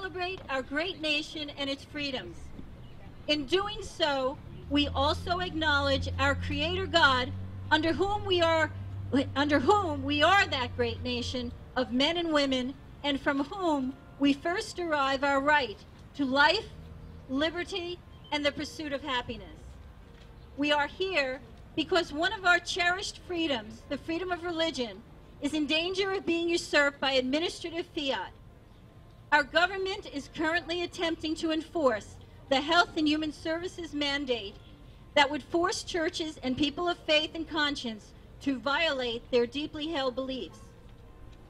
celebrate our great nation and its freedoms. In doing so, we also acknowledge our Creator God, under whom we are that great nation of men and women, and from whom we first derive our right to life, liberty, and the pursuit of happiness. We are here because one of our cherished freedoms, the freedom of religion, is in danger of being usurped by administrative fiat. Our government is currently attempting to enforce the Health and Human Services mandate that would force churches and people of faith and conscience to violate their deeply held beliefs.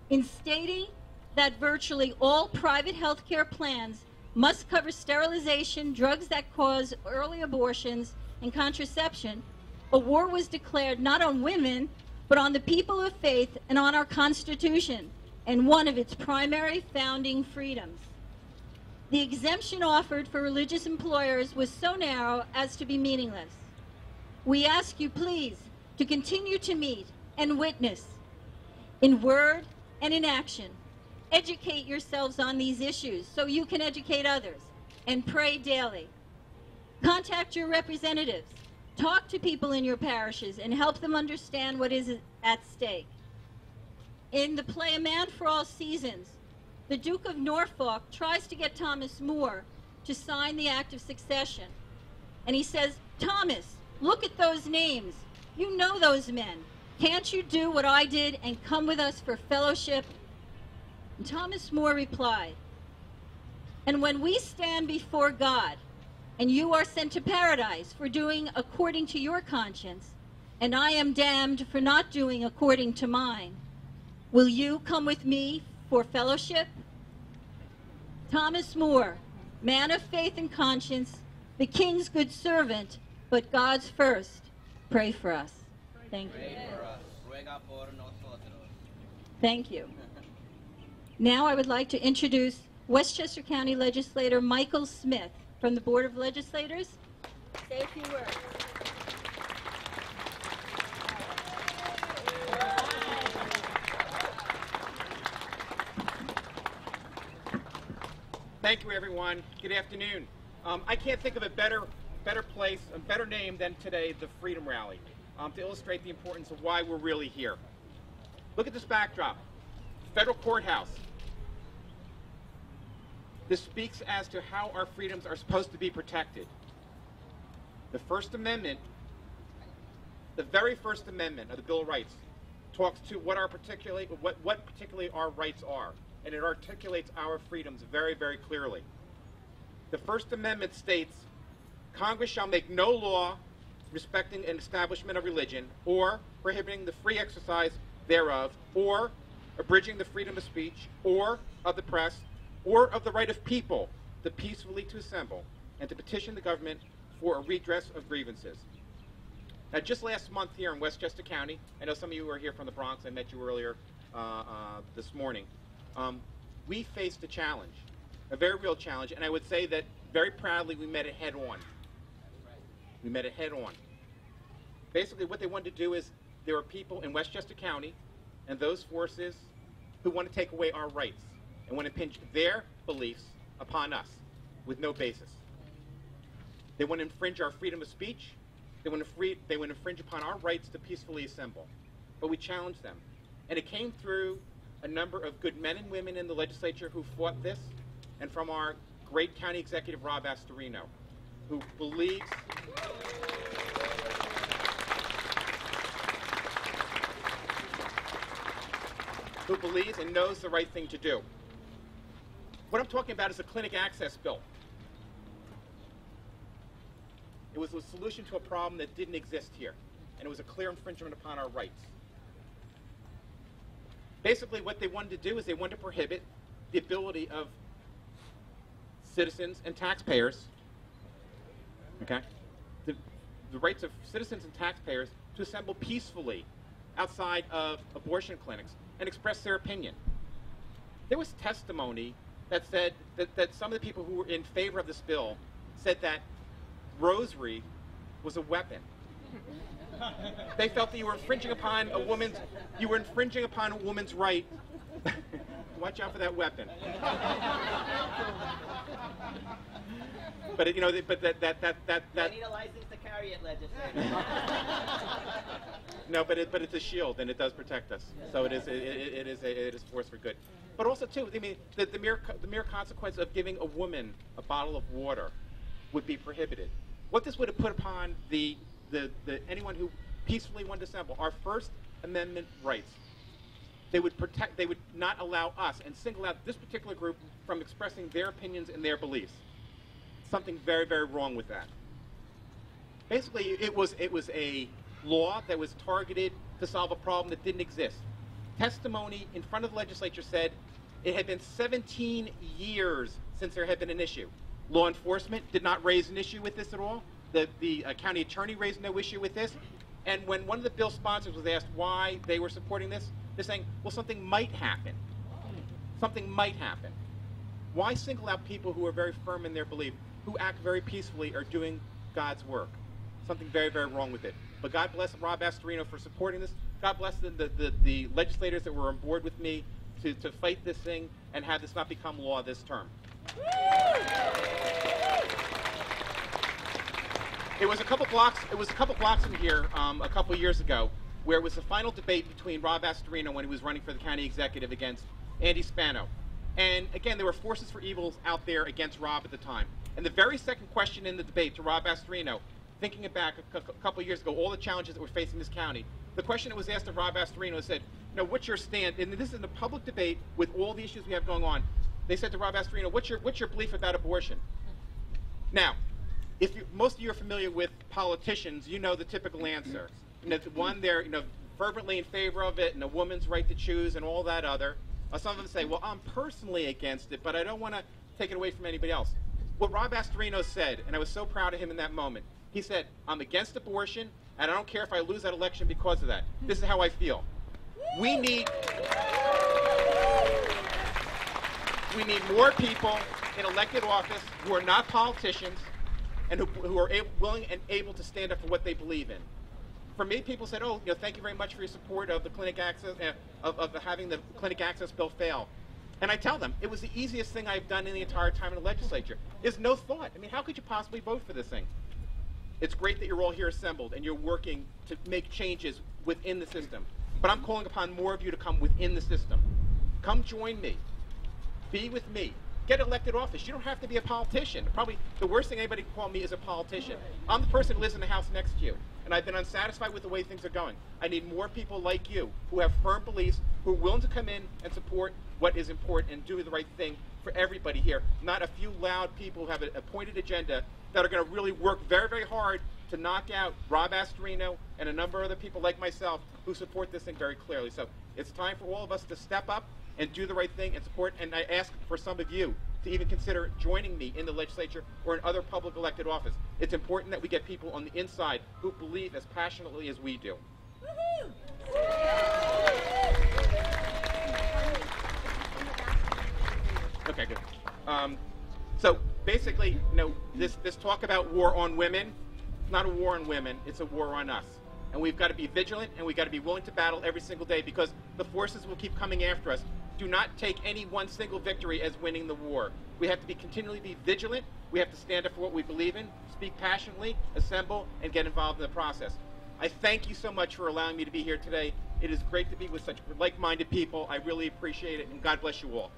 In stating that virtually all private health care plans must cover sterilization, drugs that cause early abortions, and contraception, a war was declared not on women, but on the people of faith and on our Constitution, and one of its primary founding freedoms. The exemption offered for religious employers was so narrow as to be meaningless. We ask you, please, to continue to meet and witness in word and in action. Educate yourselves on these issues so you can educate others, and pray daily. Contact your representatives. Talk to people in your parishes and help them understand what is at stake. In the play A Man for All Seasons, the Duke of Norfolk tries to get Thomas More to sign the Act of Succession. And he says, "Thomas, look at those names. You know those men. Can't you do what I did and come with us for fellowship?" And Thomas More replied, "And when we stand before God, and you are sent to paradise for doing according to your conscience, and I am damned for not doing according to mine, will you come with me for fellowship?" Thomas More, man of faith and conscience, the king's good servant, but God's first. Pray for us. Thank you. Thank you. Now I would like to introduce Westchester County Legislator Michael Smith from the Board of Legislators. Say a few words. Thank you, everyone. Good afternoon. I can't think of a better place, a better name than today, the Freedom Rally, to illustrate the importance of why we're really here. Look at this backdrop. Federal courthouse. This speaks as to how our freedoms are supposed to be protected. The First Amendment, the very First Amendment of the Bill of Rights, talks to what particularly our rights are, and it articulates our freedoms very, very clearly. The First Amendment states, "Congress shall make no law respecting an establishment of religion, or prohibiting the free exercise thereof, or abridging the freedom of speech, or of the press, or of the right of people to peacefully to assemble and to petition the government for a redress of grievances." Now, just last month here in Westchester County, I know some of you were here from the Bronx, I met you earlier this morning, we faced a challenge, a very real challenge, and I would say that very proudly we met it head on. We met it head on. Basically what they wanted to do is, there are people in Westchester County and those forces who want to take away our rights and want to impinge their beliefs upon us with no basis. They want to infringe our freedom of speech. They want to infringe upon our rights to peacefully assemble. But we challenged them. And it came through a number of good men and women in the legislature who fought this, and from our great county executive, Rob Astorino, who believes and knows the right thing to do. What I'm talking about is a clinic access bill. It was a solution to a problem that didn't exist here, and it was a clear infringement upon our rights. Basically, what they wanted to do is they wanted to prohibit the ability of citizens and taxpayers, okay, the rights of citizens and taxpayers to assemble peacefully outside of abortion clinics and express their opinion. There was testimony that said that some of the people who were in favor of this bill said that rosary was a weapon. They felt that you were infringing upon a woman's right watch out for that weapon. But you know, but that. I need a license to carry it, Legislature. No, but it's a shield, and it does protect us. So it is a force for good. But also too, I mean, the mere consequence of giving a woman a bottle of water would be prohibited. What this would have put upon the anyone who peacefully wanted to assemble, our First Amendment rights. They would not allow us and single out this particular group from expressing their opinions and their beliefs. Something very, very wrong with that. Basically, it was a law that was targeted to solve a problem that didn't exist. Testimony in front of the legislature said it had been 17 years since there had been an issue. Law enforcement did not raise an issue with this at all. The county attorney raised no issue with this. And when one of the bill sponsors was asked why they were supporting this, they're saying, well, something might happen. Something might happen. Why single out people who are very firm in their belief, who act very peacefully, are doing God's work? Something very, very wrong with it. But God bless Rob Astorino for supporting this. God bless the legislators that were on board with me to fight this thing and have this not become law this term. It was a couple blocks from here a couple years ago, where it was the final debate between Rob Astorino when he was running for the county executive against Andy Spano. And again, there were forces for evils out there against Rob at the time. And the very second question in the debate to Rob Astorino, thinking back a couple of years ago, all the challenges that were facing this county, the question that was asked of Rob Astorino said, you know, what's your stand? And this is in a public debate with all the issues we have going on. They said to Rob Astorino, what's your belief about abortion? Now, most of you are familiar with politicians, you know the typical answer. You know, one, they're fervently in favor of it and a woman's right to choose and all that other. Some of them say, well, I'm personally against it, but I don't want to take it away from anybody else. What Rob Astorino said, and I was so proud of him in that moment, he said, I'm against abortion, and I don't care if I lose that election because of that. This is how I feel. We need more people in elected office who are not politicians and who are willing and able to stand up for what they believe in. For me, people said, oh, thank you very much for your support of the clinic access, of having the clinic access bill fail. And I tell them, it was the easiest thing I've done in the entire time in the legislature. There's no thought. I mean, how could you possibly vote for this thing? It's great that you're all here assembled and you're working to make changes within the system. But I'm calling upon more of you to come within the system. Come join me. Be with me. Get elected office. You don't have to be a politician. Probably the worst thing anybody can call me is a politician. I'm the person who lives in the house next to you, and I've been unsatisfied with the way things are going. I need more people like you who have firm beliefs, who are willing to come in and support what is important and do the right thing for everybody here, not a few loud people who have a pointed agenda that are going to really work very, very hard to knock out Rob Astorino and a number of other people like myself who support this thing very clearly. So it's time for all of us to step up and do the right thing and support. And I ask for some of you to even consider joining me in the legislature or in other public elected office. It's important that we get people on the inside who believe as passionately as we do. Okay, good. So basically, this talk about war on women, it's not a war on women, it's a war on us. And we've got to be vigilant and we've got to be willing to battle every single day because the forces will keep coming after us. Do not take any one single victory as winning the war. We have to continually be vigilant. We have to stand up for what we believe in, speak passionately, assemble, and get involved in the process. I thank you so much for allowing me to be here today. It is great to be with such like-minded people. I really appreciate it, and God bless you all.